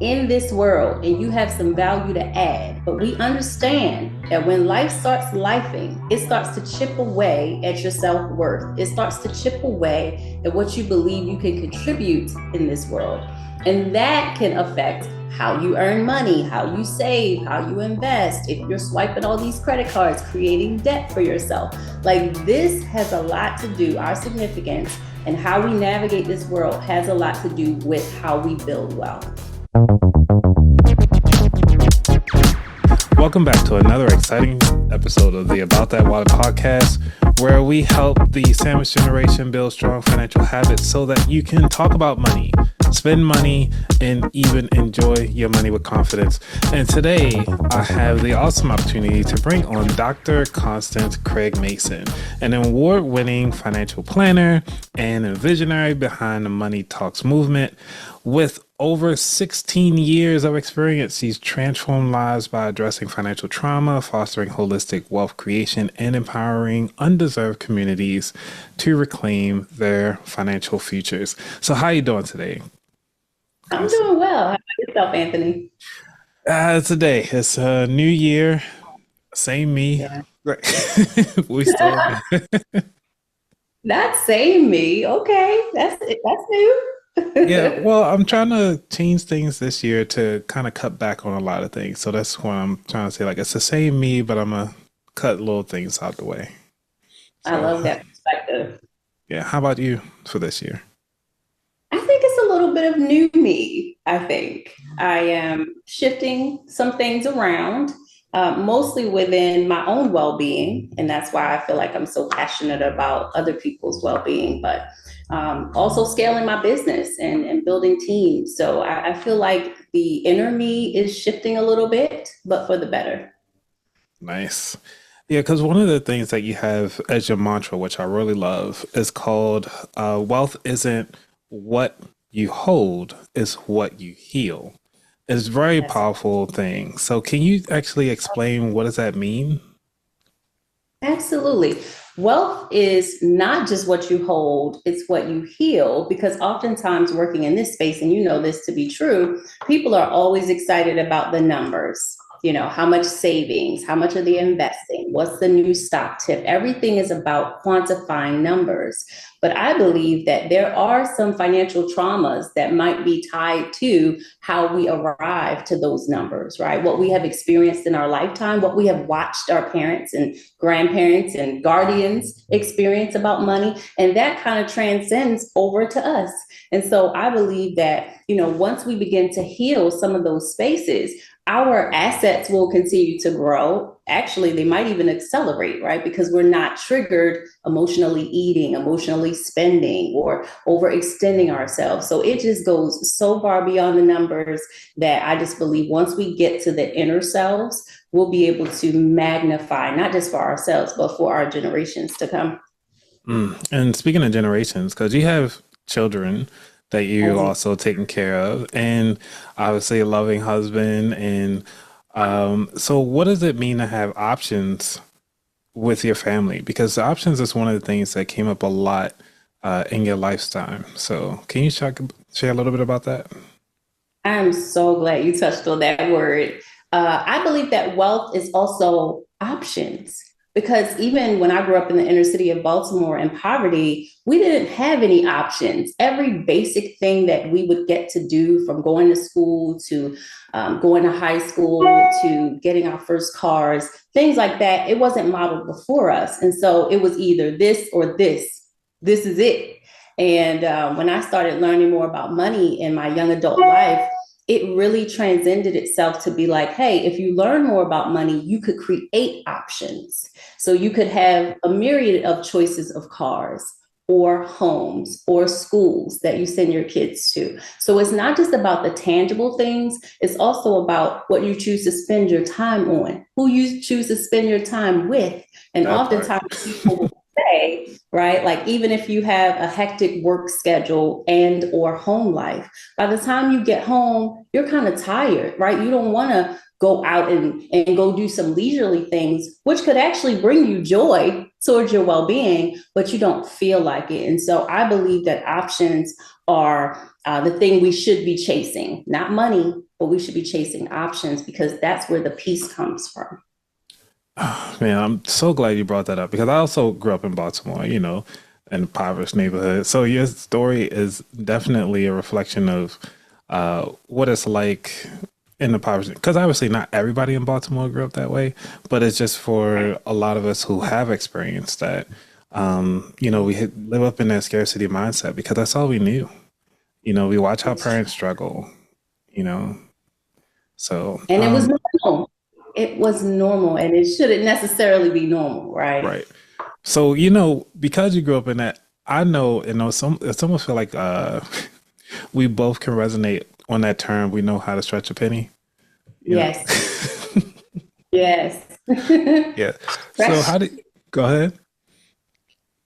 in this world and you have some value to add. But we understand that when life starts lifing, it starts to chip away at your self worth. It starts to chip away at what you believe you can contribute in this world. And that can affect how you earn money, how you save, how you invest. If you're swiping all these credit cards, creating debt for yourself, like this has a lot to do, our significance and how we navigate this world has a lot to do with how we build wealth. Welcome back to another exciting episode of the About That Water podcast, where we help the sandwich generation build strong financial habits so that you can talk about money, spend money, and even enjoy your money with confidence. And today, I have the awesome opportunity to bring on Dr. Constance Craig Mason, an award-winning financial planner and a visionary behind the Money Talks movement. With over 16 years of experience, she's transformed lives by addressing financial trauma, fostering holistic wealth creation, and empowering undeserved communities to reclaim their financial futures. So how are you doing today? I'm doing well. How about yourself, Anthony? Today, it's a new year, same me. Yeah. We still Not saying me. Okay. That's it. That's Yeah, new. well, I'm trying to change things this year to kind of cut back on a lot of things. So that's what I'm trying to say. Like, it's the same me, but I'm gonna cut little things out the way. I So, love that perspective. yeah, how about you for this year? I think it's a little bit of new me. I think I am shifting some things around, mostly within my own well being. And that's why I feel like I'm so passionate about other people's well being, but also scaling my business and building teams. So I feel like the inner me is shifting a little bit, but for the better. Nice. Yeah, because one of the things that you have as your mantra, which I really love, is called wealth isn't what you hold, it's what you heal. It's a very Yes. powerful thing. So can you actually explain what does that mean? Absolutely. Wealth is not just what you hold, it's what you heal. Because oftentimes, working in this space, and you know this to be true, people are always excited about the numbers. You know, how much savings, how much are they investing, what's the new stock tip? Everything is about quantifying numbers. But I believe that there are some financial traumas that might be tied to how we arrive to those numbers, right? What we have experienced in our lifetime, what we have watched our parents and grandparents and guardians experience about money. And that kind of transcends over to us. And so I believe that, once we begin to heal some of those spaces, our assets will continue to grow. Actually, they might even accelerate, right? Because we're not triggered emotionally eating, emotionally spending, or overextending ourselves. So it just goes so far beyond the numbers that I just believe once we get to the inner selves, we'll be able to magnify, not just for ourselves, but for our generations to come. And speaking of generations, because you have children that I you do. also taking care of, and obviously a loving husband, and so what does it mean to have options with your family? Because the options is one of the things that came up a lot in your lifetime. So can you share a little bit about that? I'm so glad you touched on that word. I believe that wealth is also options because even when I grew up in the inner city of Baltimore in poverty, we didn't have any options. Every basic thing that we would get to do from going to school to going to high school to getting our first cars, things like that, it wasn't modeled before us. And so it was either this or this. This is it. And when I started learning more about money in my young adult life, it really transcended itself to be like, hey, if you learn more about money, you could create options. So you could have a myriad of choices of cars or homes or schools that you send your kids to. So it's not just about the tangible things, it's also about what you choose to spend your time on, who you choose to spend your time with. And That part. oftentimes people will say, right, like even if you have a hectic work schedule and or home life, by the time you get home, you're kind of tired, right? You don't want to go out and go do some leisurely things, which could actually bring you joy towards your well-being, but you don't feel like it. And so I believe that options are the thing we should be chasing, not money, but we should be chasing options because that's where the peace comes from. Man, I'm so glad you brought that up because I also grew up in Baltimore, in a impoverished neighborhood. So your story is definitely a reflection of what it's like in the impoverished. Because obviously, not everybody in Baltimore grew up that way, but it's just for a lot of us who have experienced that. Live up in that scarcity mindset because that's all we knew. We watch our parents struggle. You know, so And it was normal. It was normal, and it shouldn't necessarily be normal, right? right. So, because you grew up in that, I know, it's almost feel like we both can resonate on that term. We know how to stretch a penny, you know? Yes. Yes. Yeah. So Stretch. how did, go ahead.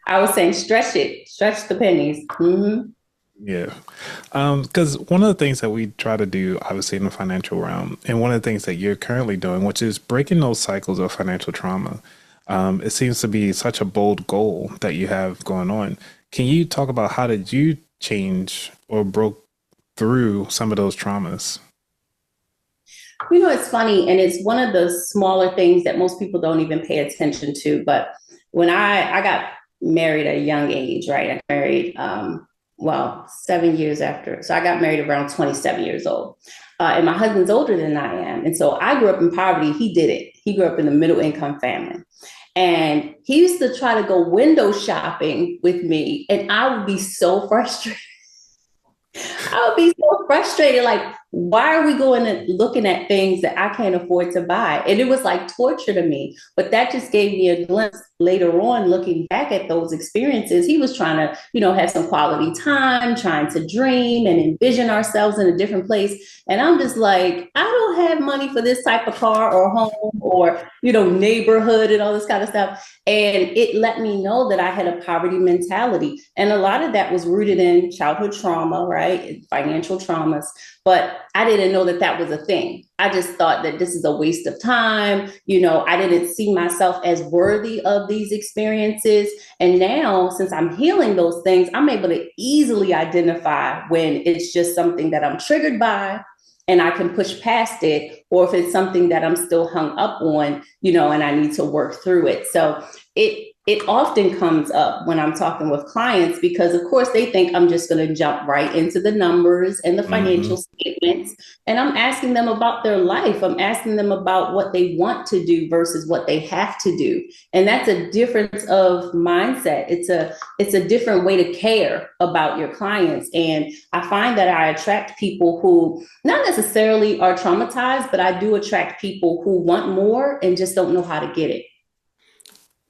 I was saying stretch it, stretch the pennies. Yeah. Because one of the things that we try to do, obviously, in the financial realm, and one of the things that you're currently doing, which is breaking those cycles of financial trauma, it seems to be such a bold goal that you have going on. Can you talk about how did you change or broke through some of those traumas? It's funny, and it's one of the smaller things that most people don't even pay attention to. But when I got married at a young age, right? I got married, 7 years after. So I got married around 27 years old. And my husband's older than I am. And so I grew up in poverty. He did it. He grew up in a middle income family. And he used to try to go window shopping with me. And I would be so frustrated. I would be so frustrated. Like, why are we going and looking at things that I can't afford to buy? And it was like torture to me. But that just gave me a glimpse later on, looking back at those experiences. He was trying to, have some quality time, trying to dream and envision ourselves in a different place. And I'm just like, I don't have money for this type of car or home or, neighborhood and all this kind of stuff. And it let me know that I had a poverty mentality. And a lot of that was rooted in childhood trauma, right? Financial traumas. But I didn't know that that was a thing. I just thought that this is a waste of time. I didn't see myself as worthy of these experiences. And now, since I'm healing those things, I'm able to easily identify when it's just something that I'm triggered by and I can push past it, or if it's something that I'm still hung up on, and I need to work through it. So it often comes up when I'm talking with clients because, of course, they think I'm just going to jump right into the numbers and the Hmm. financial statements. And I'm asking them about their life. I'm asking them about what they want to do versus what they have to do. And that's a difference of mindset. It's a different way to care about your clients. And I find that I attract people who not necessarily are traumatized, but I do attract people who want more and just don't know how to get it.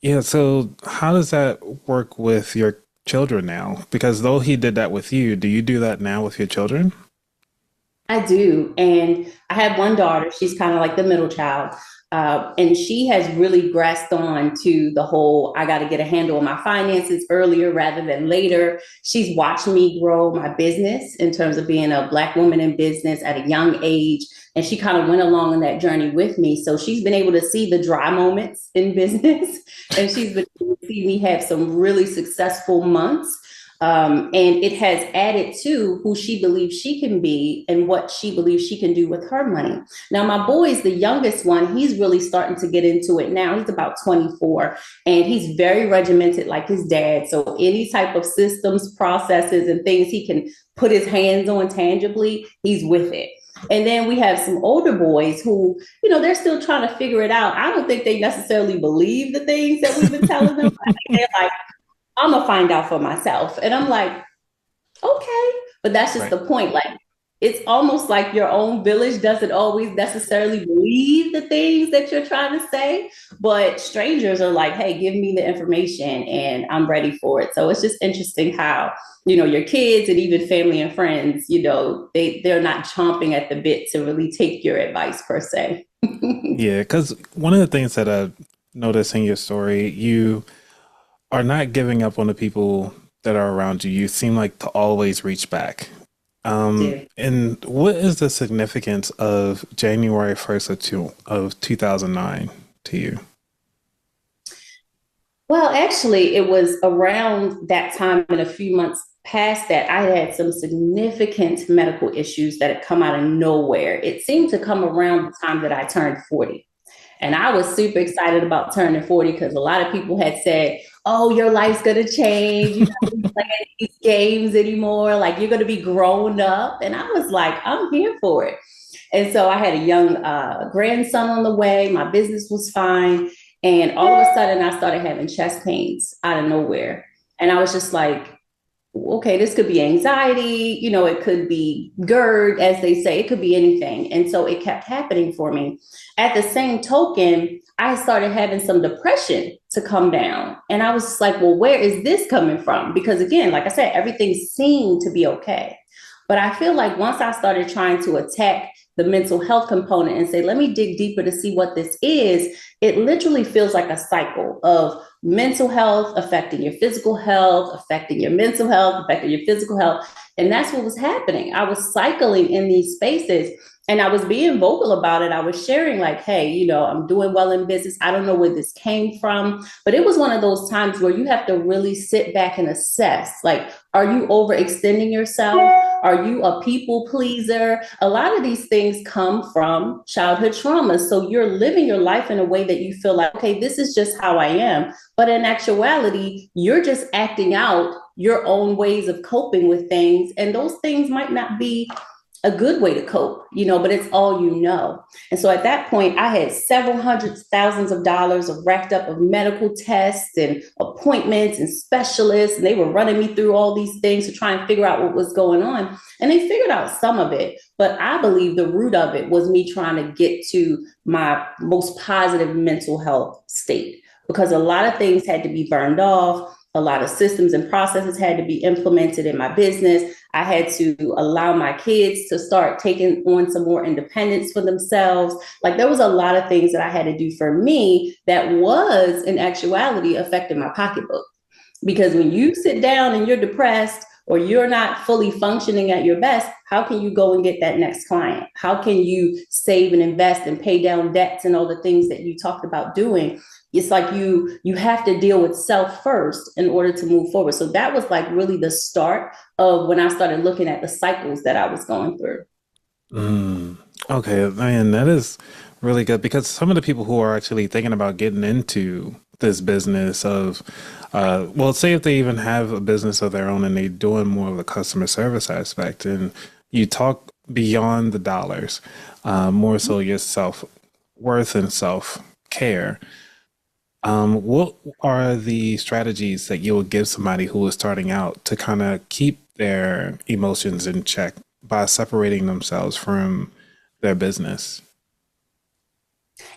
Yeah. So how does that work with your children now? Because though he did that with you, do you do that now with your children? I do. And I have one daughter. She's kind of like the middle child. And she has really grasped on to the whole, I got to get a handle on my finances earlier rather than later. She's watched me grow my business in terms of being a Black woman in business at a young age. And she kind of went along on that journey with me. So she's been able to see the dry moments in business. And she's been able to see me have some really successful months. And it has added to who she believes she can be and what she believes she can do with her money. Now, my boy is the youngest one. He's really starting to get into it now. He's about 24 and he's very regimented like his dad. So any type of systems, processes, and things he can put his hands on tangibly, he's with it. And then we have some older boys who, they're still trying to figure it out. I don't think they necessarily believe the things that we've been telling them. I think they're like, I'm gonna find out for myself. And I'm like, okay. But that's just Right. the point. Like, it's almost like your own village doesn't always necessarily believe the things that you're trying to say, but strangers are like, hey, give me the information and I'm ready for it. So it's just interesting how, your kids and even family and friends, they're not chomping at the bit to really take your advice per se. Yeah. Because one of the things that I noticed in your story, you are not giving up on the people that are around you. You seem like to always reach back. And what is the significance of January 1st of 2009 to you? Well, actually, it was around that time and a few months past that, I had some significant medical issues that had come out of nowhere. It seemed to come around the time that I turned 40. And I was super excited about turning 40 because a lot of people had said, oh, your life's going to change. You're not going to be playing these games anymore. Like, you're going to be grown up. And I was like, I'm here for it. And so I had a young grandson on the way. My business was fine. And all of a sudden, I started having chest pains out of nowhere. And I was just like, okay, this could be anxiety, it could be GERD, as they say, it could be anything. And so it kept happening for me. At the same token, I started having some depression to come down. And I was just like, well, where is this coming from? Because again, like I said, everything seemed to be okay. But I feel like once I started trying to attack the mental health component and say, let me dig deeper to see what this is, it literally feels like a cycle of mental health affecting your physical health, affecting your mental health, affecting your physical health. And that's what was happening. I was cycling in these spaces and I was being vocal about it. I was sharing like, hey, I'm doing well in business. I don't know where this came from, but it was one of those times where you have to really sit back and assess, like, are you overextending yourself? Are you a people pleaser? A lot of these things come from childhood trauma. So you're living your life in a way that you feel like, okay, this is just how I am. But in actuality, you're just acting out your own ways of coping with things. And those things might not be a good way to cope, but it's all you know. And so at that point, I had several hundred thousands of dollars of racked up of medical tests and appointments and specialists. And they were running me through all these things to try and figure out what was going on. And they figured out some of it. But I believe the root of it was me trying to get to my most positive mental health state, because a lot of things had to be burned off. A lot of systems and processes had to be implemented in my business. I had to allow my kids to start taking on some more independence for themselves. Like, there was a lot of things that I had to do for me that was in actuality affecting my pocketbook. Because when you sit down and you're depressed or you're not fully functioning at your best, how can you go and get that next client? How can you save and invest and pay down debts and all the things that you talked about doing? It's like you have to deal with self first in order to move forward. So that was like really the start of when I started looking at the cycles that I was going through. Okay, man, that is really good, because some of the people who are actually thinking about getting into this business of, well, say if they even have a business of their own and they're doing more of the customer service aspect, and you talk beyond the dollars, more so your self worth and self care. What are the strategies that you would give somebody who is starting out to kind of keep their emotions in check by separating themselves from their business?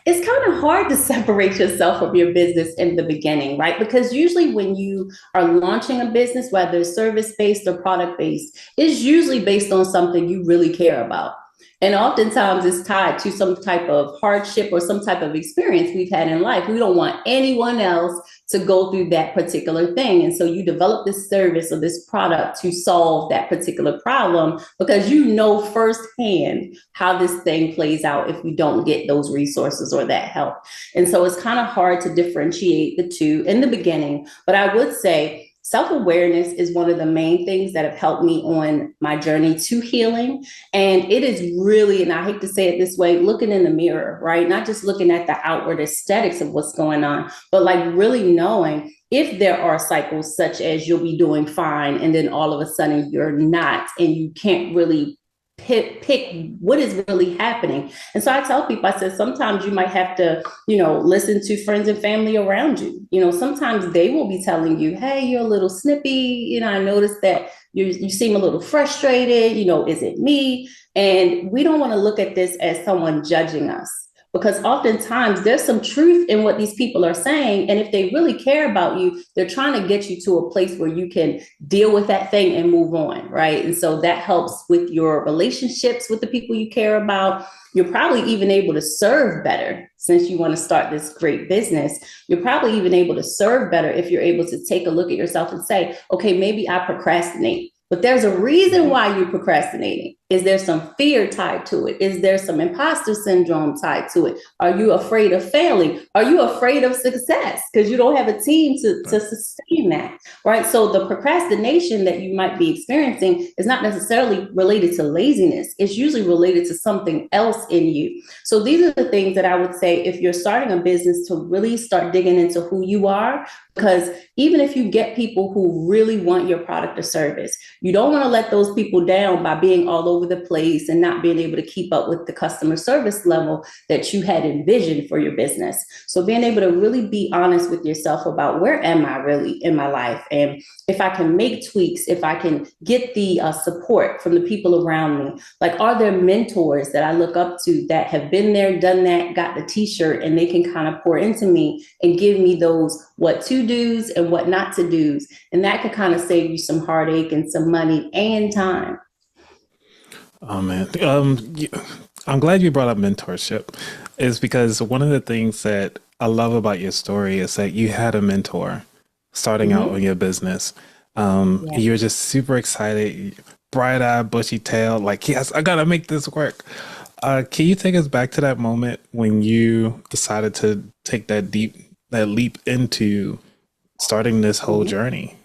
It's kind of hard to separate yourself from your business in the beginning, right? Because usually when you are launching a business, whether it's service-based or product-based, it's usually based on something you really care about. And oftentimes it's tied to some type of hardship or some type of experience we've had in life. We don't want anyone else to go through that particular thing. And so you develop this service or this product to solve that particular problem, because you know firsthand how this thing plays out if you don't get those resources or that help. And so it's kind of hard to differentiate the two in the beginning. But I would say self-awareness is one of the main things that have helped me on my journey to healing. And it is really, and I hate to say it this way, looking in the mirror, right? Not just looking at the outward aesthetics of what's going on, but like really knowing if there are cycles such as you'll be doing fine and then all of a sudden you're not, and you can't really pick what is really happening. And so I tell people, I said, sometimes you might have to, listen to friends and family around you. Sometimes they will be telling you, hey, you're a little snippy. I noticed that you seem a little frustrated. Is it me? And we don't want to look at this as someone judging us, because oftentimes there's some truth in what these people are saying. And if they really care about you, they're trying to get you to a place where you can deal with that thing and move on, right? And so that helps with your relationships with the people you care about. You're probably even able to serve better since you want to start this great business. You're probably even able to serve better if you're able to take a look at yourself and say, okay, maybe I procrastinate. But there's a reason why you're procrastinating. Is there some fear tied to it? Is there some imposter syndrome tied to it? Are you afraid of failing? Are you afraid of success because you don't have a team to sustain that, right? So the procrastination that you might be experiencing is not necessarily related to laziness. It's usually related to something else in you. So these are the things that I would say if you're starting a business to really start digging into who you are, because even if you get people who really want your product or service, you don't want to let those people down by being all over the place and not being able to keep up with the customer service level that you had envisioned for your business. So being able to really be honest with yourself about where am I really in my life? And if I can make tweaks, if I can get the support from the people around me, like are there mentors that I look up to that have been there, done that, got the t-shirt, and they can kind of pour into me and give me those what to do's and what not to do's. And that could kind of save you some heartache and some money and time. Oh man, I'm glad you brought up mentorship, is because one of the things that I love about your story is that you had a mentor starting out in your business. You were just super excited, bright-eyed, bushy-tailed, like, yes, I gotta make this work. Can you take us back to that moment when you decided to take that leap into starting this whole journey?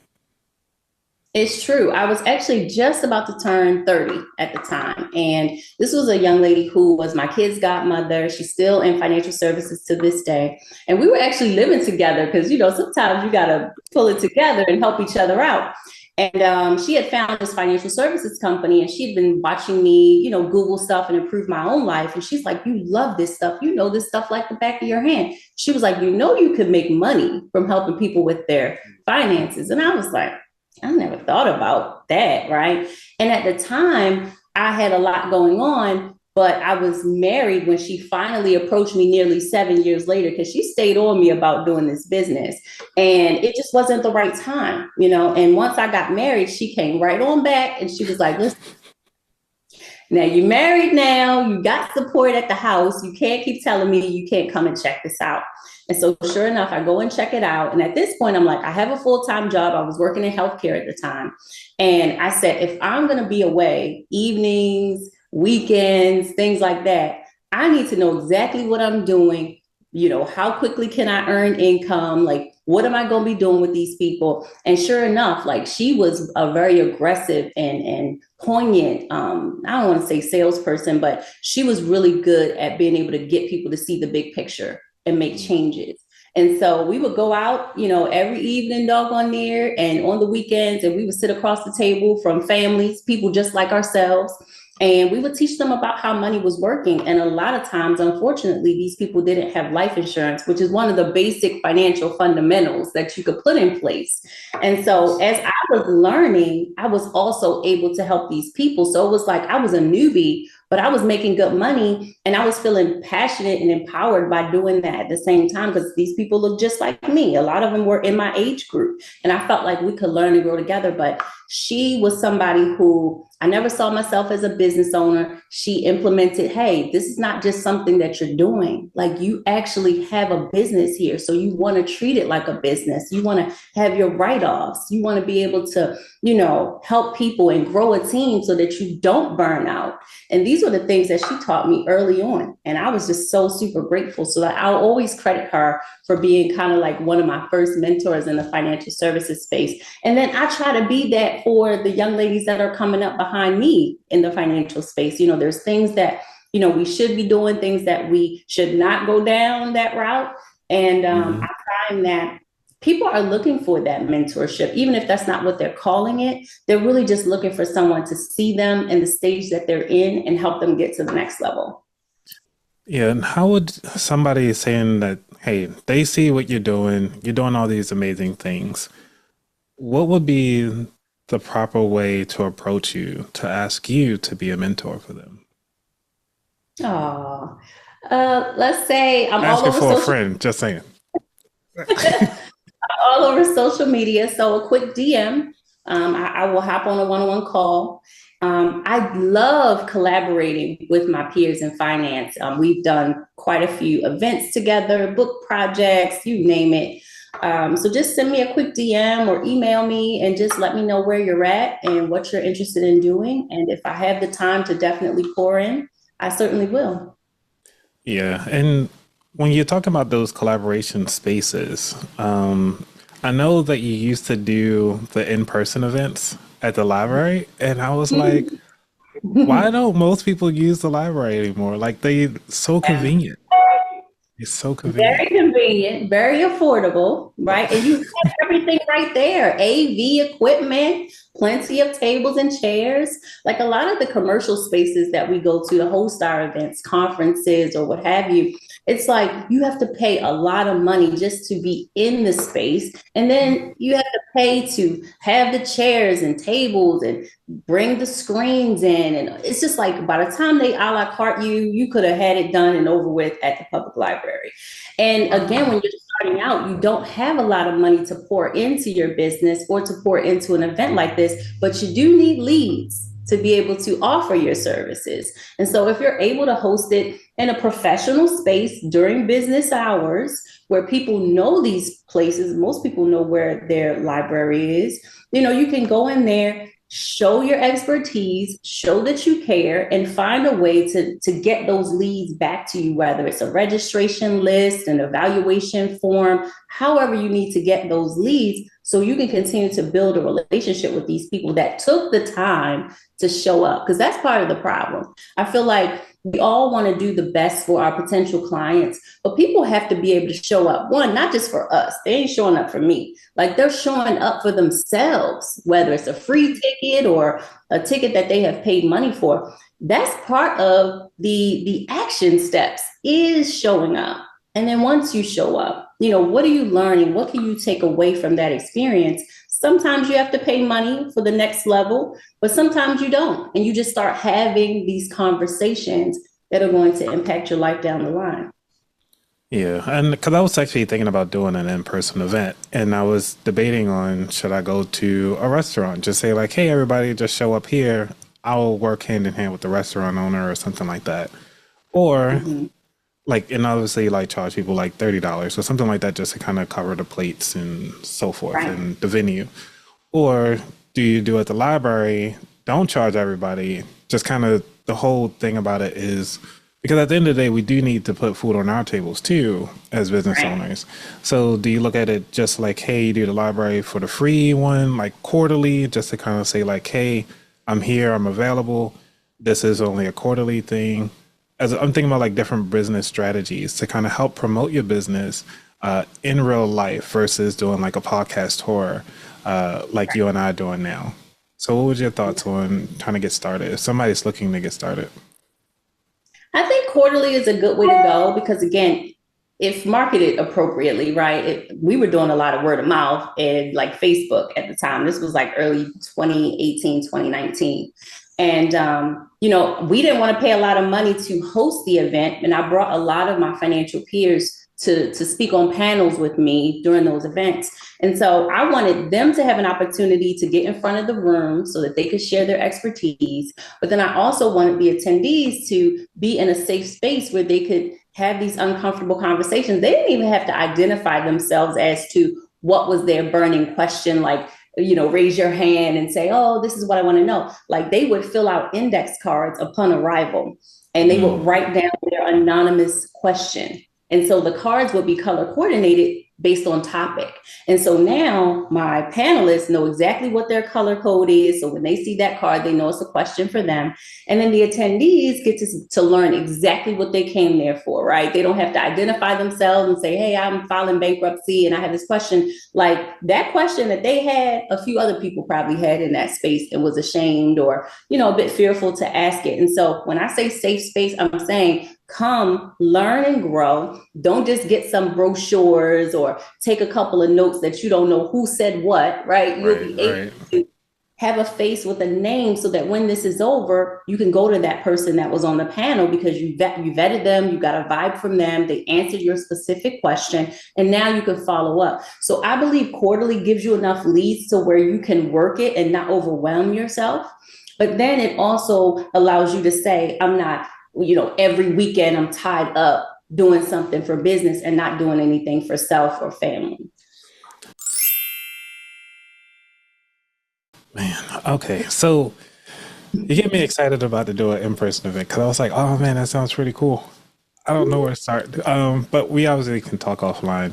It's true. I was actually just about to turn 30 at the time. And this was a young lady who was my kid's godmother. She's still in financial services to this day. And we were actually living together because, you know, sometimes you got to pull it together and help each other out. And she had found this financial services company and she'd been watching me, you know, Google stuff and improve my own life. And she's like, you love this stuff. You know, this stuff like the back of your hand. She was like, you know, you could make money from helping people with their finances. And I was like, I never thought about that, right? And at the time, I had a lot going on, but I was married when she finally approached me nearly 7 years later because she stayed on me about doing this business. And it just wasn't the right time, you know? And once I got married, she came right on back and she was like, listen, now you're married now, you got support at the house. You can't keep telling me you can't come and check this out. And so sure enough, I go and check it out. And at this point, I'm like, I have a full-time job. I was working in healthcare at the time. And I said, if I'm going to be away evenings, weekends, things like that, I need to know exactly what I'm doing. You know, how quickly can I earn income? Like, what am I going to be doing with these people? And sure enough, like she was a very aggressive and poignant, I don't want to say salesperson, but she was really good at being able to get people to see the big picture and make changes. And so we would go out, you know, every evening, doggone near, and on the weekends, and we would sit across the table from families, people just like ourselves. And we would teach them about how money was working. And a lot of times, unfortunately, these people didn't have life insurance, which is one of the basic financial fundamentals that you could put in place. And so as I was learning, I was also able to help these people. So it was like I was a newbie, but I was making good money and I was feeling passionate and empowered by doing that at the same time because these people look just like me. A lot of them were in my age group and I felt like we could learn and grow together. But she was somebody who I never saw myself as a business owner. She implemented, hey, this is not just something that you're doing. Like you actually have a business here. So you want to treat it like a business. You want to have your write-offs. You want to be able to, you know, help people and grow a team so that you don't burn out. And these were the things that she taught me early on. And I was just so super grateful. So that I'll always credit her for being kind of like one of my first mentors in the financial services space. And then I try to be that for the young ladies that are coming up behind me in the financial space. You know, there's things that, you know, we should be doing, things that we should not go down that route. And I find that people are looking for that mentorship, even if that's not what they're calling it. They're really just looking for someone to see them in the stage that they're in and help them get to the next level. Yeah. And how would somebody saying that, hey, they see what you're doing all these amazing things, what would be the proper way to approach you, to ask you to be a mentor for them? Oh, let's say I'm Ask all it over for a social friend, just saying. all over social media. So a quick DM. I will hop on a one-on-one call. I love collaborating with my peers in finance. We've done quite a few events together, book projects, you name it. So just send me a quick DM or email me and just let me know where you're at and what you're interested in doing. And if I have the time to definitely pour in, I certainly will. Yeah, and when you're talking about those collaboration spaces, I know that you used to do the in-person events at the library, and I was like, why don't most people use the library anymore? Like they so Yeah. convenient. It's so Very convenient. convenient, very affordable, right? And you have everything right there. AV equipment, plenty of tables and chairs. Like a lot of the commercial spaces that we go to host our events, conferences, or what have you, it's like you have to pay a lot of money just to be in the space. And then you have to pay to have the chairs and tables and bring the screens in. And it's just like by the time they a la carte you, you could have had it done and over with at the public library. And again, when you're starting out, you don't have a lot of money to pour into your business or to pour into an event like this, but you do need leads to be able to offer your services. And so if you're able to host it in a professional space during business hours where people know these places, most people know where their library is, you can go in there, show your expertise, show that you care, and find a way to get those leads back to you, whether it's a registration list, an evaluation form, however you need to get those leads so you can continue to build a relationship with these people that took the time to show up. Because that's part of the problem. I feel like we all want to do the best for our potential clients, but people have to be able to show up. One, not just for us. They ain't showing up for me. Like they're showing up for themselves, whether it's a free ticket or a ticket that they have paid money for. That's part of the action steps is showing up. And then once you show up, what are you learning? What can you take away from that experience? Sometimes you have to pay money for the next level, but sometimes you don't. And you just start having these conversations that are going to impact your life down the line. Yeah, and because I was actually thinking about doing an in-person event, and I was debating on should I go to a restaurant, just say like, "Hey, everybody, just show up here. I'll work hand in hand with the restaurant owner or something like that," or Mm-hmm. like, and obviously like charge people like $30 or something like that just to kind of cover the plates and so forth Right. and the venue. Or do you do at the library? Don't charge everybody. Just kind of the whole thing about it is because at the end of the day, we do need to put food on our tables too as business Right. owners. So do you look at it just like, hey, you do the library for the free one, like quarterly, just to kind of say like, hey, I'm here, I'm available. This is only a quarterly thing. As I'm thinking about like different business strategies to kind of help promote your business in real life versus doing like a podcast tour like you and I are doing now. So what was your thoughts on trying to get started? If somebody's looking to get started. I think quarterly is a good way to go because, again, if marketed appropriately, right? We were doing a lot of word of mouth and like Facebook at the time. This was like early 2018, 2019. And, we didn't want to pay a lot of money to host the event. And I brought a lot of my financial peers to speak on panels with me during those events. And so I wanted them to have an opportunity to get in front of the room so that they could share their expertise. But then I also wanted the attendees to be in a safe space where they could have these uncomfortable conversations. They didn't even have to identify themselves as to what was their burning question, like, raise your hand and say, oh, this is what I want to know. Like they would fill out index cards upon arrival and they would write down their anonymous question. And so the cards would be color coordinated based on topic. And so now my panelists know exactly what their color code is. So when they see that card, they know it's a question for them. And then the attendees get to learn exactly what they came there for, right? They don't have to identify themselves and say, hey, I'm filing bankruptcy and I have this question. Like that question that they had, a few other people probably had in that space and was ashamed or, a bit fearful to ask it. And so when I say safe space, I'm saying, come learn and grow. Don't just get some brochures or take a couple of notes that you don't know who said what, right? You'll Right, be able right. to have a face with a name so that when this is over, you can go to that person that was on the panel because you vetted them, you got a vibe from them, they answered your specific question, and now you can follow up. So I believe quarterly gives you enough leads to where you can work it and not overwhelm yourself. But then it also allows you to say, I'm not, every weekend I'm tied up doing something for business and not doing anything for self or family. Man, okay. So you get me excited about to do an in-person event because I was like, oh man, that sounds pretty cool. I don't know where to start. But we obviously can talk offline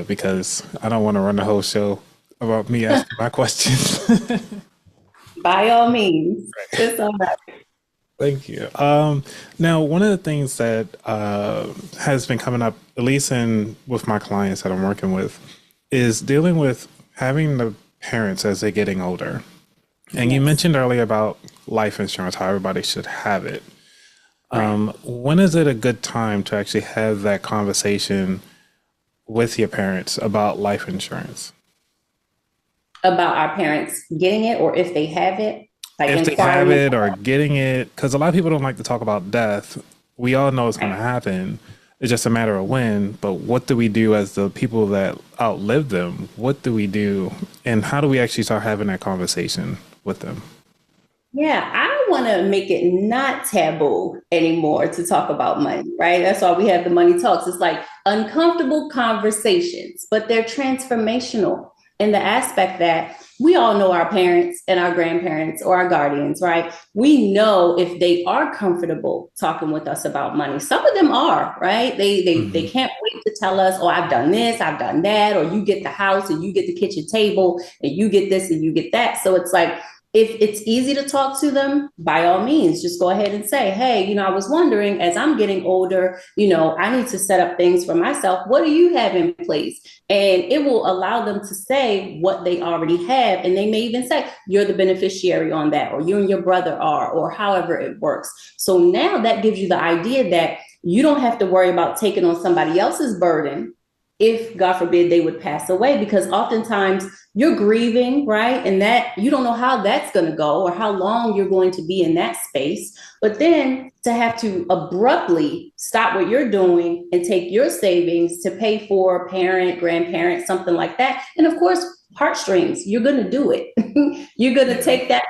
because I don't want to run the whole show about me asking my questions. By all means, it's all right. Thank you. Now, one of the things that has been coming up, at least in with my clients that I'm working with, is dealing with having the parents as they're getting older. And you Yes. mentioned earlier about life insurance, how everybody should have it. Right. When is it a good time to actually have that conversation with your parents about life insurance? About our parents getting it, or if they have it, like If they have inquiring it about or getting it, because a lot of people don't like to talk about death. We all know it's going to it. happen. It's just a matter of when. But what do we do as the people that outlive them? What do we do? And how do we actually start having that conversation with them? Yeah, I want to make it not taboo anymore to talk about money, right? That's why we have the money talks. It's like uncomfortable conversations, but they're transformational in the aspect that we all know our parents and our grandparents or our guardians, right? We know if they are comfortable talking with us about money. Some of them are, right? They Hmm. can't wait to tell us, "Oh, I've done this, I've done that," or you get the house and you get the kitchen table and you get this and you get that. So it's like if it's easy to talk to them, by all means, just go ahead and say, hey, I was wondering as I'm getting older, I need to set up things for myself. What do you have in place? And it will allow them to say what they already have. And they may even say, you're the beneficiary on that, or you and your brother are, or however it works. So now that gives you the idea that you don't have to worry about taking on somebody else's burden if God forbid they would pass away, because oftentimes you're grieving, right? And that you don't know how that's going to go or how long you're going to be in that space. But then to have to abruptly stop what you're doing and take your savings to pay for a parent, grandparent, something like that. And of course, heartstrings, you're going to do it. You're going to Yeah. take that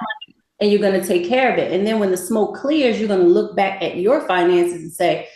and you're going to take care of it. And then when the smoke clears, you're going to look back at your finances and say,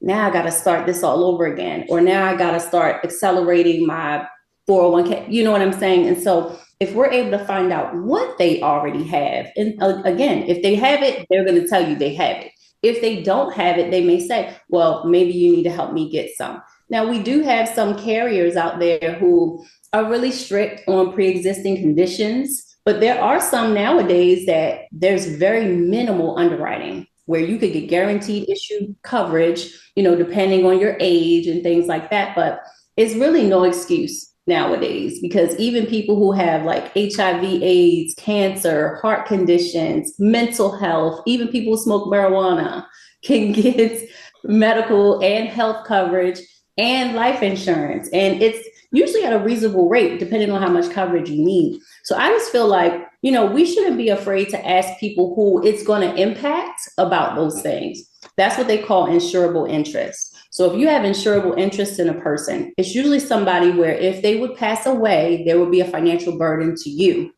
now I got to start this all over again, or now I got to start accelerating my 401k. You know what I'm saying? And so if we're able to find out what they already have, and again, if they have it, they're going to tell you they have it. If they don't have it, they may say, well, maybe you need to help me get some. Now, we do have some carriers out there who are really strict on pre-existing conditions, but there are some nowadays that there's very minimal underwriting where you could get guaranteed issue coverage, depending on your age and things like that. But it's really no excuse nowadays because even people who have like HIV, AIDS, cancer, heart conditions, mental health, even people who smoke marijuana can get medical and health coverage and life insurance. And it's usually at a reasonable rate, depending on how much coverage you need. So I just feel like, we shouldn't be afraid to ask people who it's going to impact about those things. That's what they call insurable interest. So if you have insurable interest in a person, it's usually somebody where if they would pass away, there would be a financial burden to you.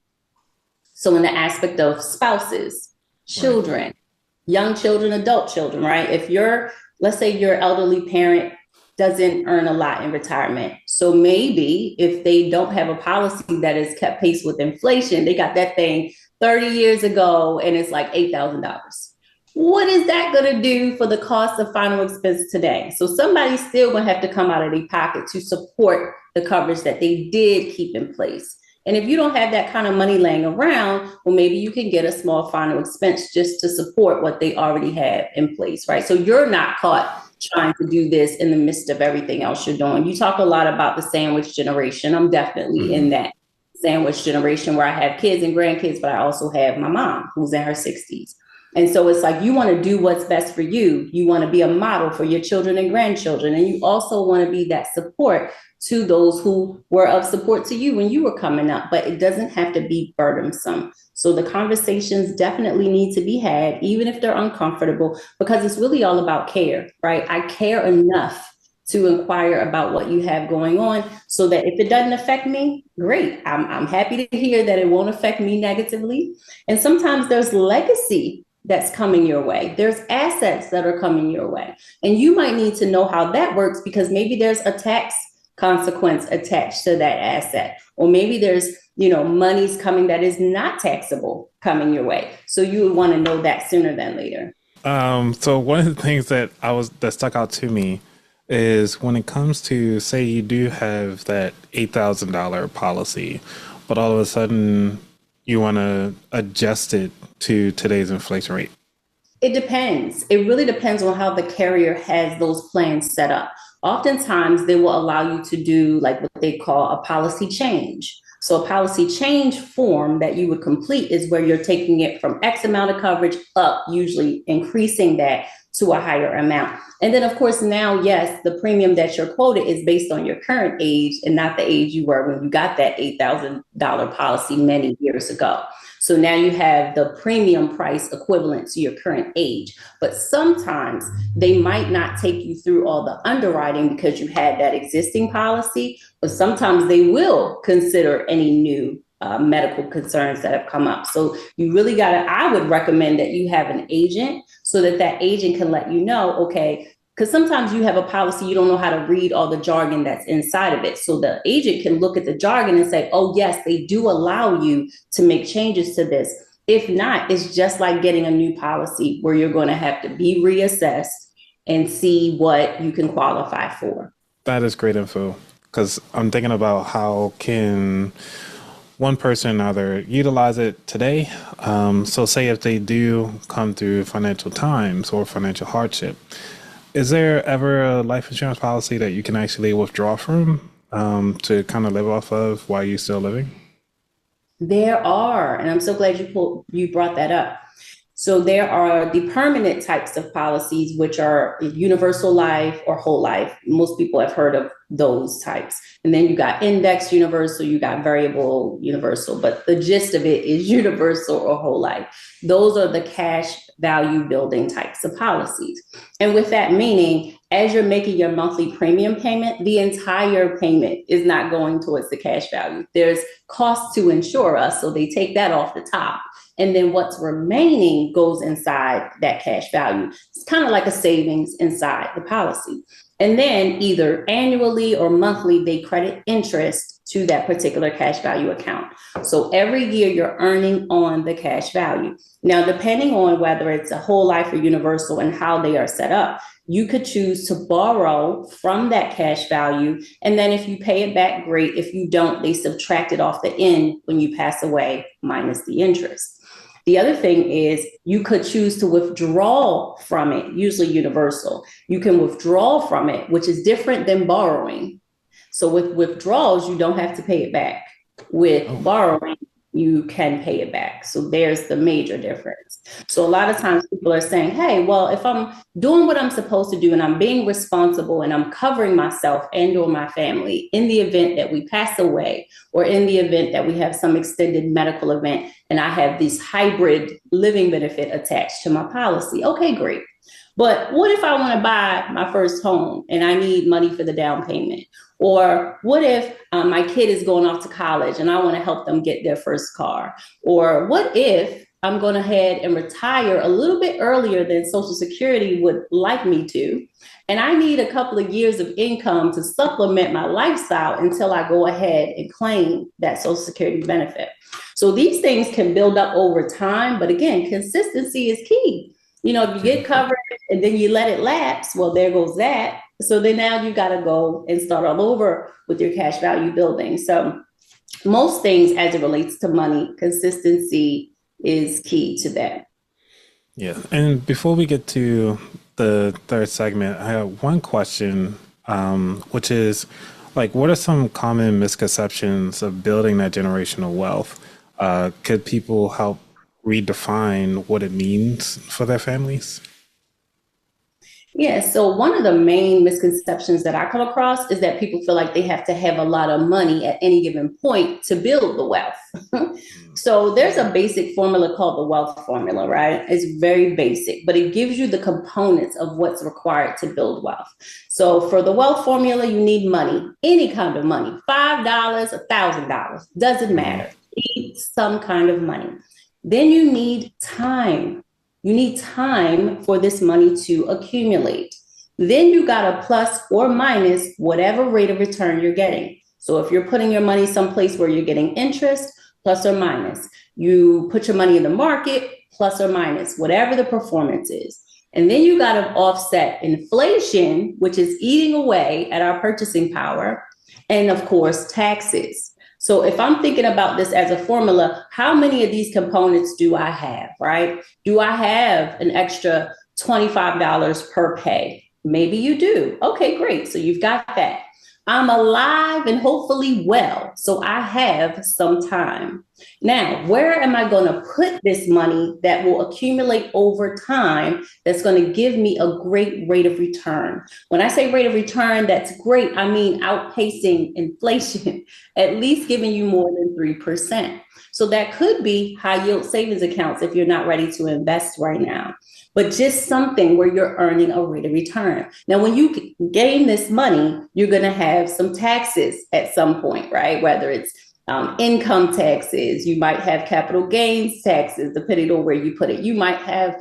So in the aspect of spouses, Right. children, young children, adult children, right? If let's say your elderly parent doesn't earn a lot in retirement. So maybe if they don't have a policy that is kept pace with inflation, they got that thing 30 years ago and it's like $8,000. What is that going to do for the cost of final expense today? So somebody's still going to have to come out of their pocket to support the coverage that they did keep in place. And if you don't have that kind of money laying around, well, maybe you can get a small final expense just to support what they already have in place, right? So you're not caught trying to do this in the midst of everything else you're doing. You talk a lot about the sandwich generation. I'm definitely Hmm. in that sandwich generation where I have kids and grandkids, but I also have my mom who's in her 60s. And so it's like you want to do what's best for you. You want to be a model for your children and grandchildren. And you also want to be that support to those who were of support to you when you were coming up, but it doesn't have to be burdensome. So the conversations definitely need to be had, even if they're uncomfortable, because it's really all about care, right? I care enough to inquire about what you have going on so that if it doesn't affect me, great. I'm happy to hear that it won't affect me negatively. And sometimes there's legacy that's coming your way. There's assets that are coming your way. And you might need to know how that works because maybe there's a tax consequence attached to that asset. Or maybe there's money's coming that is not taxable coming your way. So you would want to know that sooner than later. So one of the things that stuck out to me is when it comes to, say you do have that $8,000 policy, but all of a sudden you want to adjust it to today's inflation rate. It depends. It really depends on how the carrier has those plans set up. Oftentimes, they will allow you to do like what they call a policy change. So a policy change form that you would complete is where you're taking it from X amount of coverage up, usually increasing that to a higher amount. And then, of course, now, yes, the premium that you're quoted is based on your current age and not the age you were when you got that $8,000 policy many years ago. So now you have the premium price equivalent to your current age. But sometimes they might not take you through all the underwriting because you had that existing policy, but sometimes they will consider any new medical concerns that have come up. So you really I would recommend that you have an agent so that agent can let you know, okay, because sometimes you have a policy, you don't know how to read all the jargon that's inside of it. So the agent can look at the jargon and say, oh, yes, they do allow you to make changes to this. If not, it's just like getting a new policy where you're going to have to be reassessed and see what you can qualify for. That is great info, because I'm thinking about how can one person either utilize it today. So say if they do come through financial times or financial hardship, is there ever a life insurance policy that you can actually withdraw from to kind of live off of while you're still living? There are, and I'm so glad you brought that up. So there are the permanent types of policies, which are universal life or whole life. Most people have heard of those types. And then you got index universal, you got variable universal, but the gist of it is universal or whole life. Those are the cash value building types of policies. And with that meaning, as you're making your monthly premium payment, the entire payment is not going towards the cash value. There's costs to insure us, so they take that off the top. And then what's remaining goes inside that cash value. It's kind of like a savings inside the policy. And then either annually or monthly, they credit interest to that particular cash value account. So every year you're earning on the cash value. Now, depending on whether it's a whole life or universal and how they are set up, you could choose to borrow from that cash value. And then if you pay it back, great. If you don't, they subtract it off the end when you pass away minus the interest. The other thing is you could choose to withdraw from it, usually universal. You can withdraw from it, which is different than borrowing. So with withdrawals, you don't have to pay it back. With borrowing, you can pay it back. So there's the major difference. So a lot of times people are saying, hey, well, if I'm doing what I'm supposed to do and I'm being responsible and I'm covering myself and or my family in the event that we pass away or in the event that we have some extended medical event and I have this hybrid living benefit attached to my policy. Okay, great. But what if I want to buy my first home and I need money for the down payment? Or what if my kid is going off to college and I want to help them get their first car? Or what if I'm going ahead and retire a little bit earlier than Social Security would like me to, and I need a couple of years of income to supplement my lifestyle until I go ahead and claim that Social Security benefit? So these things can build up over time, but again, consistency is key. If you get covered and then you let it lapse, well, there goes that. So then now you got to go and start all over with your cash value building. So most things as it relates to money, consistency is key to that. Yeah. And before we get to the third segment, I have one question, which is like, what are some common misconceptions of building that generational wealth? Could people help redefine what it means for their families? Yeah, so one of the main misconceptions that I come across is that people feel like they have to have a lot of money at any given point to build the wealth. So there's a basic formula called the wealth formula, right? It's very basic, but it gives you the components of what's required to build wealth. So for the wealth formula, you need money, any kind of money, $5, $1,000, doesn't matter. You need some kind of money. Then you need time. You need time for this money to accumulate. Then you got to plus or minus whatever rate of return you're getting. So if you're putting your money someplace where you're getting interest, plus or minus, you put your money in the market, plus or minus, whatever the performance is. And then you got to offset inflation, which is eating away at our purchasing power, and of course, taxes. So if I'm thinking about this as a formula, how many of these components do I have, right? Do I have an extra $25 per pay? Maybe you do. Okay, great. So you've got that. I'm alive and hopefully well. So I have some time. Now, where am I going to put this money that will accumulate over time that's going to give me a great rate of return? When I say rate of return, that's great. I mean outpacing inflation, at least giving you more than 3%. So that could be high yield savings accounts if you're not ready to invest right now, but just something where you're earning a rate of return. Now, when you gain this money, you're going to have some taxes at some point, right? Whether it's income taxes, you might have capital gains taxes, depending on where you put it. You might have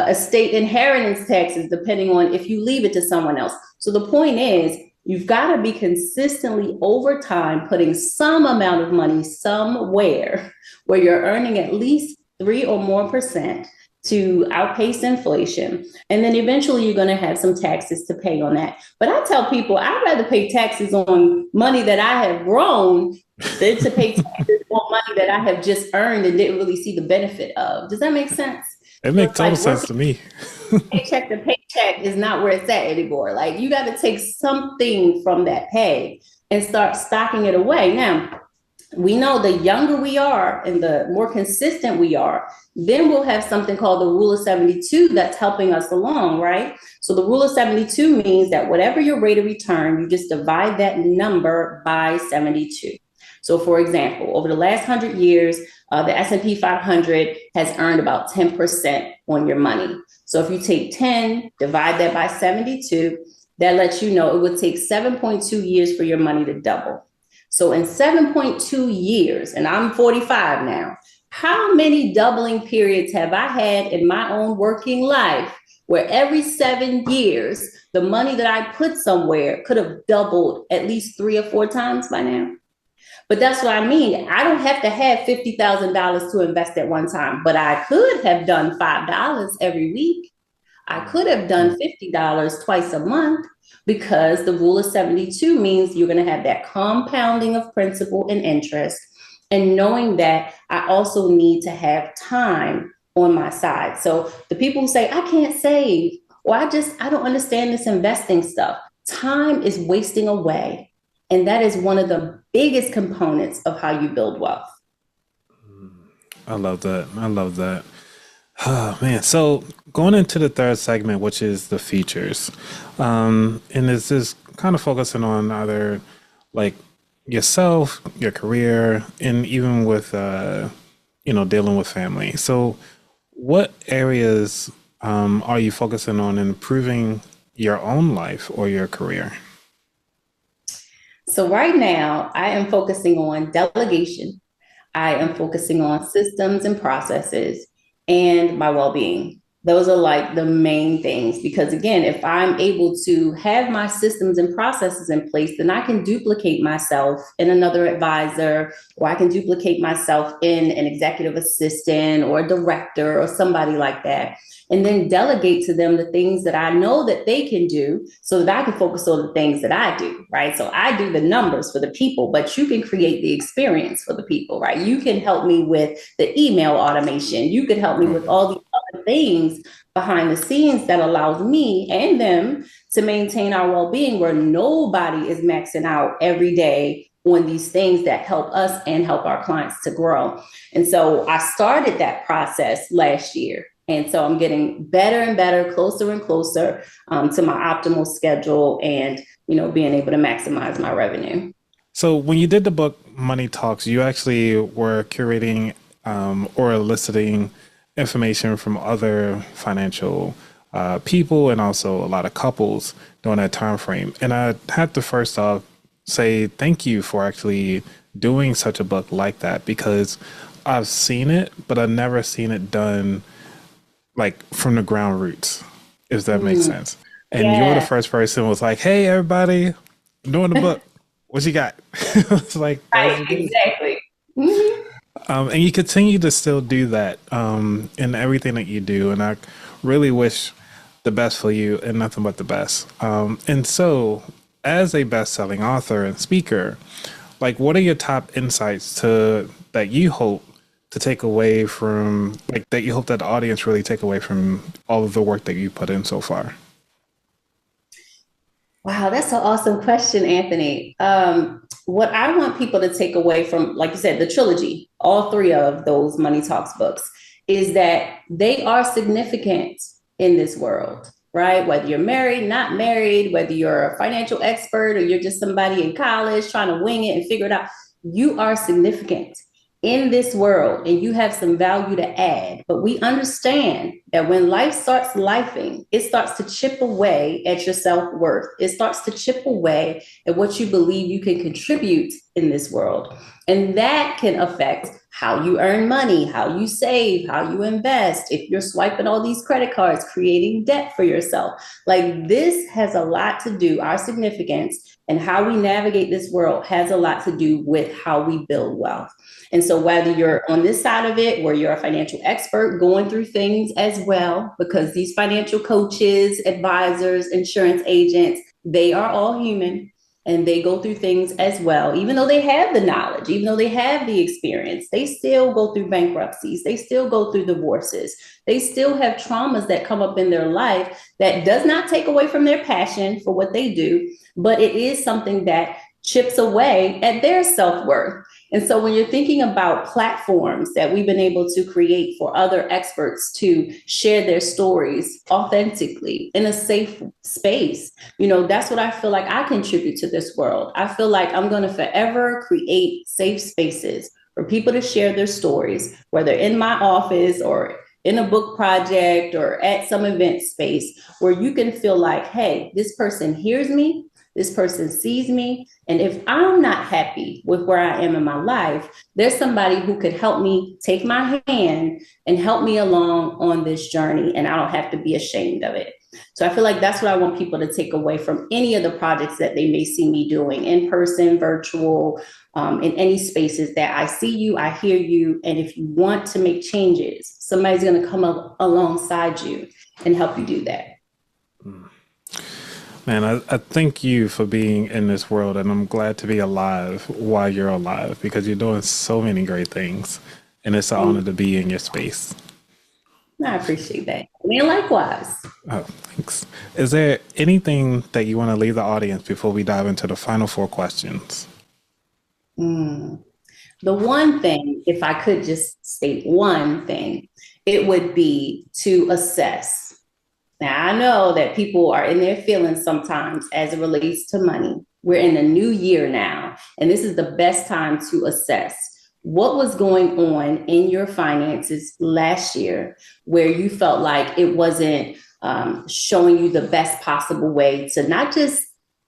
estate inheritance taxes, depending on if you leave it to someone else. So the point is, you've got to be consistently over time putting some amount of money somewhere where you're earning at least 3 or more percent to outpace inflation. And then eventually you're going to have some taxes to pay on that. But I tell people I'd rather pay taxes on money that I have grown than to pay taxes on money that I have just earned and didn't really see the benefit of. Does that make sense? It makes total sense to me. Paycheck to paycheck is not where it's at anymore. Like, you got to take something from that pay and start stocking it away. Now, we know the younger we are and the more consistent we are, then we'll have something called the rule of 72 that's helping us along, right? So the rule of 72 means that whatever your rate of return, you just divide that number by 72. So for example, over the last 100 years, the S&P 500 has earned about 10% on your money. So if you take 10, divide that by 72, that lets you know it would take 7.2 years for your money to double. So in 7.2 years, and I'm 45 now, how many doubling periods have I had in my own working life where every 7 years, the money that I put somewhere could have doubled at least 3 or 4 times by now? But that's what I mean. I don't have to have $50,000 to invest at one time, but I could have done $5 every week. I could have done $50 twice a month, because the rule of 72 means you're going to have that compounding of principal and interest, and knowing that I also need to have time on my side. So the people who say, I can't save, or I don't understand this investing stuff. Time is wasting away. And that is one of the biggest components of how you build wealth. I love that. I love that. Oh, man. So going into the third segment, which is the features, and this is kind of focusing on either like yourself, your career, and even with, dealing with family. So what areas are you focusing on in improving your own life or your career? So right now, I am focusing on delegation. I am focusing on systems and processes and my well-being. Those are like the main things, because again, if I'm able to have my systems and processes in place, then I can duplicate myself in another advisor, or I can duplicate myself in an executive assistant or a director or somebody like that, and then delegate to them the things that I know that they can do so that I can focus on the things that I do, right? So I do the numbers for the people, but you can create the experience for the people, right? You can help me with the email automation. You could help me with all the other things behind the scenes that allows me and them to maintain our well-being, where nobody is maxing out every day on these things that help us and help our clients to grow. And so I started that process last year. And so I'm getting better and better, closer and closer to my optimal schedule and, being able to maximize my revenue. So when you did the book Money Talks, you actually were curating or eliciting information from other financial people and also a lot of couples during that time frame. And I had to first off say thank you for actually doing such a book like that, because I've seen it, but I've never seen it done like from the ground roots, if that makes sense. And you're the first person who was like, hey, everybody, I'm doing the book. what you got? It's like, Right, those are good. exactly. Mhm. And you continue to still do that in everything that you do. And I really wish the best for you and nothing but the best. And so, as a best-selling author and speaker, like, what are your top insights to that you hope to take away from, like, that you hope that the audience really take away from all of the work that you put in so far? Wow, that's an awesome question, Anthony. What I want people to take away from, like you said, the trilogy, all three of those Money Talks books, is that they are significant in this world, right? Whether you're married, not married, whether you're a financial expert or you're just somebody in college trying to wing it and figure it out, you are significant in this world and you have some value to add. But we understand that when life starts lifing, it starts to chip away at your self-worth. It starts to chip away at what you believe you can contribute in this world. And that can affect how you earn money, how you save, how you invest. If you're swiping all these credit cards, creating debt for yourself, like this has a lot to do, our significance and how we navigate this world has a lot to do with how we build wealth. And so, whether you're on this side of it, where you're a financial expert going through things as well, because these financial coaches, advisors, insurance agents, they are all human and they go through things as well. Even though they have the knowledge, even though they have the experience, they still go through bankruptcies, they still go through divorces, they still have traumas that come up in their life that does not take away from their passion for what they do, but it is something that chips away at their self-worth. And so when you're thinking about platforms that we've been able to create for other experts to share their stories authentically in a safe space, that's what I feel like I contribute to this world. I feel like I'm going to forever create safe spaces for people to share their stories, whether in my office or in a book project or at some event space where you can feel like, hey, this person hears me. This person sees me. And if I'm not happy with where I am in my life, there's somebody who could help me take my hand and help me along on this journey. And I don't have to be ashamed of it. So I feel like that's what I want people to take away from any of the projects that they may see me doing, in person, virtual, in any spaces, that I see you, I hear you. And if you want to make changes, somebody's going to come up alongside you and help you do that. Man, I thank you for being in this world, and I'm glad to be alive while you're alive because you're doing so many great things, and it's an honor to be in your space. I appreciate that. And likewise. Oh, thanks. Is there anything that you want to leave the audience before we dive into the final four questions? The one thing, if I could just state one thing, it would be to assess. Now, I know that people are in their feelings sometimes as it relates to money. We're in a new year now, and this is the best time to assess what was going on in your finances last year where you felt like it wasn't showing you the best possible way to not just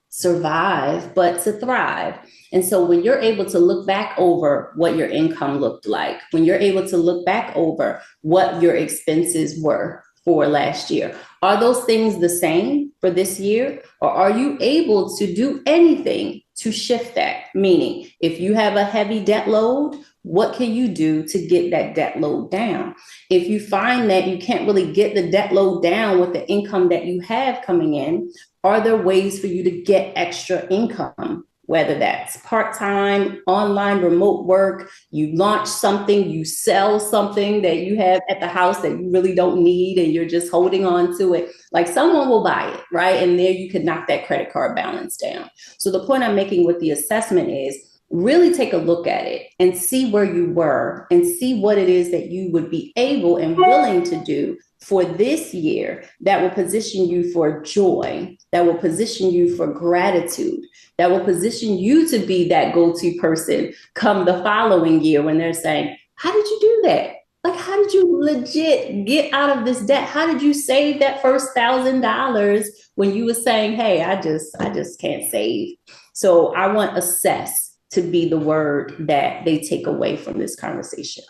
survive, but to thrive. And so when you're able to look back over what your income looked like, when you're able to look back over what your expenses were for last year, are those things the same for this year? Or are you able to do anything to shift that? Meaning, if you have a heavy debt load, what can you do to get that debt load down? If you find that you can't really get the debt load down with the income that you have coming in, are there ways for you to get extra income? Whether that's part-time, online, remote work, you launch something, you sell something that you have at the house that you really don't need and you're just holding on to it, like someone will buy it, right? And there you could knock that credit card balance down. So the point I'm making with the assessment is really take a look at it and see where you were and see what it is that you would be able and willing to do for this year that will position you for joy, that will position you for gratitude, that will position you to be that go-to person come the following year when they're saying, how did you do that? Like, how did you legit get out of this debt? How did you save that first $1,000 when you were saying, hey, I just can't save? So I want assess to be the word that they take away from this conversation.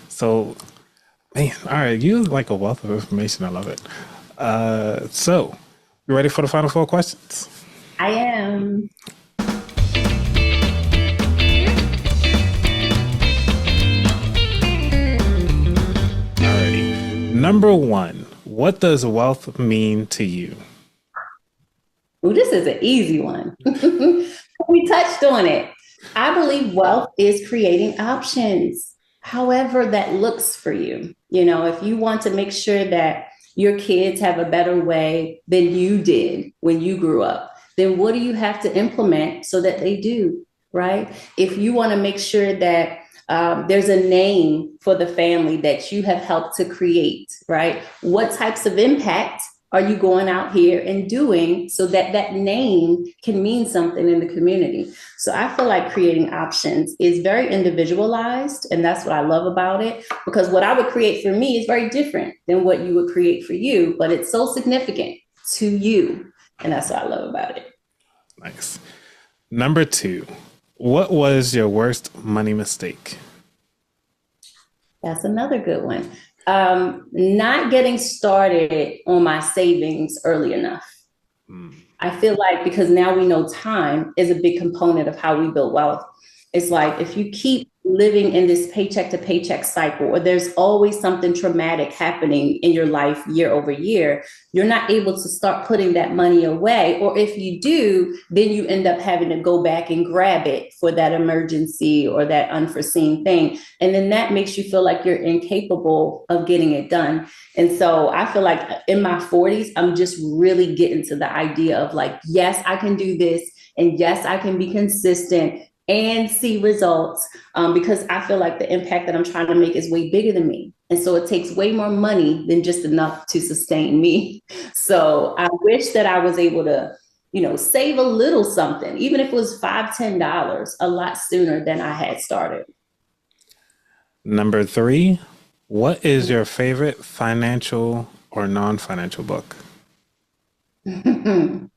So, man, all right, you like a wealth of information. I love it. So, you ready for the final four questions? I am. Alrighty. Number one, what does wealth mean to you? Well, this is an easy one. We touched on it. I believe wealth is creating options, however that looks for you. You know, if you want to make sure that your kids have a better way than you did when you grew up, then what do you have to implement so that they do, right? If you want to make sure that there's a name for the family that you have helped to create, right? What types of impact are you going out here and doing so that that name can mean something in the community? So I feel like creating options is very individualized, and that's what I love about it, because what I would create for me is very different than what you would create for you, but it's so significant to you, and that's what I love about it. Nice. Number two, what was your worst money mistake? That's another good one. Not getting started on my savings early enough. Mm. I feel like because now we know time is a big component of how we build wealth. It's like if you keep living in this paycheck to paycheck cycle, or there's always something traumatic happening in your life year over year, you're not able to start putting that money away. Or if you do, then you end up having to go back and grab it for that emergency or that unforeseen thing. And then that makes you feel like you're incapable of getting it done. And so I feel like in my 40s, I'm just really getting to the idea of like, yes, I can do this. And yes, I can be consistent and see results, because I feel like the impact that I'm trying to make is way bigger than me. And so it takes way more money than just enough to sustain me. So I wish that I was able to, you know, save a little something, even if it was $5, $10, a lot sooner than I had started. Number three, what is your favorite financial or non-financial book? My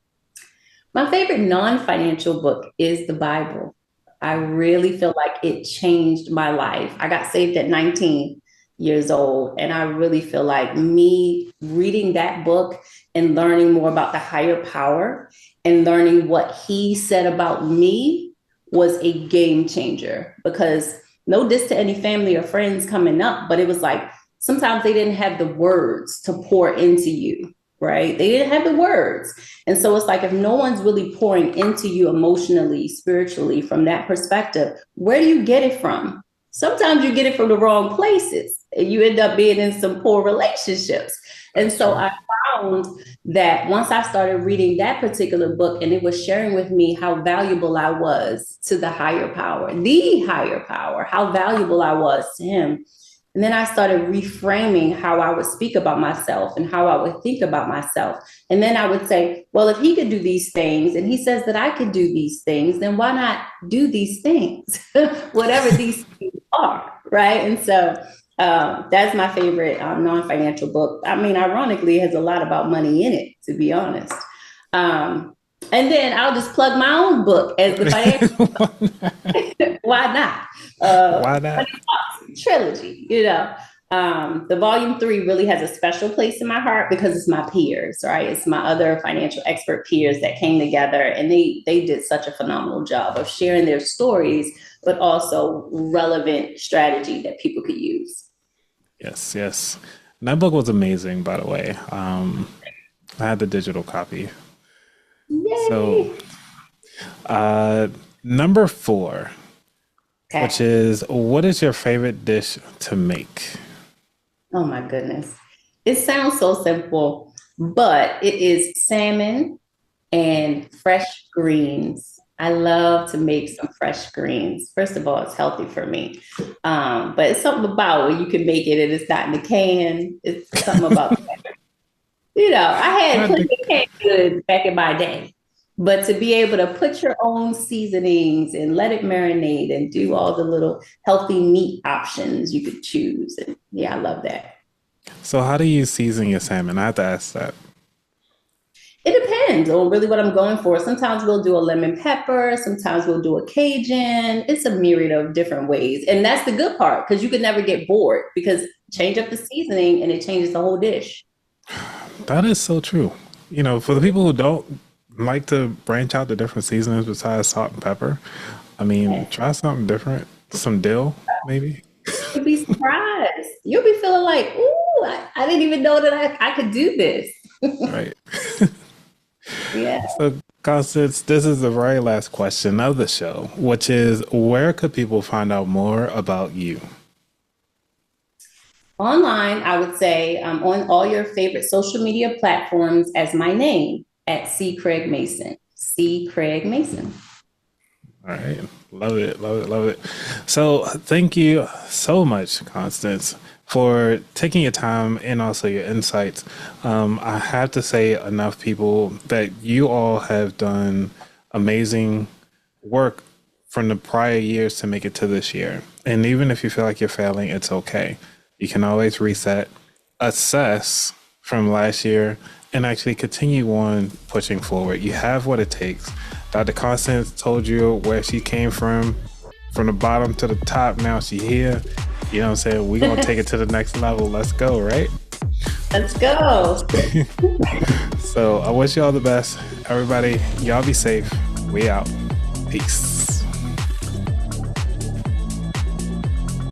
favorite non-financial book is the Bible. I really feel like it changed my life. I got saved at 19 years old, and I really feel like me reading that book and learning more about the higher power and learning what he said about me was a game changer. Because no diss to any family or friends coming up, but it was like sometimes they didn't have the words to pour into you, right? They didn't have the words. And so it's like if no one's really pouring into you emotionally, spiritually, from that perspective, where do you get it from? Sometimes you get it from the wrong places and you end up being in some poor relationships. And so I found that once I started reading that particular book and it was sharing with me how valuable I was to the higher power, how valuable I was to him. And then I started reframing how I would speak about myself and how I would think about myself. And then I would say, well, if he could do these things and he says that I could do these things, then why not do these things, whatever these things are, right? And so that's my favorite non-financial book. I mean, ironically, it has a lot about money in it, to be honest. And then I'll just plug my own book as the financial. Why not? Why not? Trilogy, you know. The volume 3 really has a special place in my heart because it's my peers, right? It's my other financial expert peers that came together and they did such a phenomenal job of sharing their stories, but also relevant strategy that people could use. Yes, yes. And that book was amazing, by the way. I had the digital copy. Yay! So, number 4, Okay. which is what is your favorite dish to make? Oh my goodness. It sounds so simple, but it is salmon and fresh greens. I love to make some fresh greens. First of all, it's healthy for me. But it's something about when you can make it and it's not in the can. It's something about you know, I had Not plenty the- of canned goods back in my day. But to be able to put your own seasonings and let it marinate and do all the little healthy meat options you could choose. And yeah, I love that. So, how do you season your salmon? I have to ask that. It depends on really what I'm going for. Sometimes we'll do a lemon pepper, sometimes we'll do a Cajun. It's a myriad of different ways. And that's the good part because you could never get bored because change up the seasoning and it changes the whole dish. That is so true. You know, for the people who don't like to branch out to different seasonings besides salt and pepper. I mean, Yes. try something different. Some dill, maybe. You'll be surprised. You'll be feeling like, ooh, I didn't even know that I could do this. Right. Yeah. So, Constance, this is the very last question of the show, which is where could people find out more about you? Online, I would say on all your favorite social media platforms as my name at C. Craig Mason. C. Craig Mason. All right. Love it. Love it. Love it. So, thank you so much, Constance, for taking your time and also your insights. I have to say, enough people that you all have done amazing work from the prior years to make it to this year. And even if you feel like you're failing, it's okay. You can always reset, assess from last year, and actually continue on pushing forward. You have what it takes. Dr. Constance told you where she came from the bottom to the top. Now she here. You know what I'm saying? We're going to take it to the next level. Let's go, right? Let's go. So I wish you all the best. Everybody, y'all be safe. We out. Peace.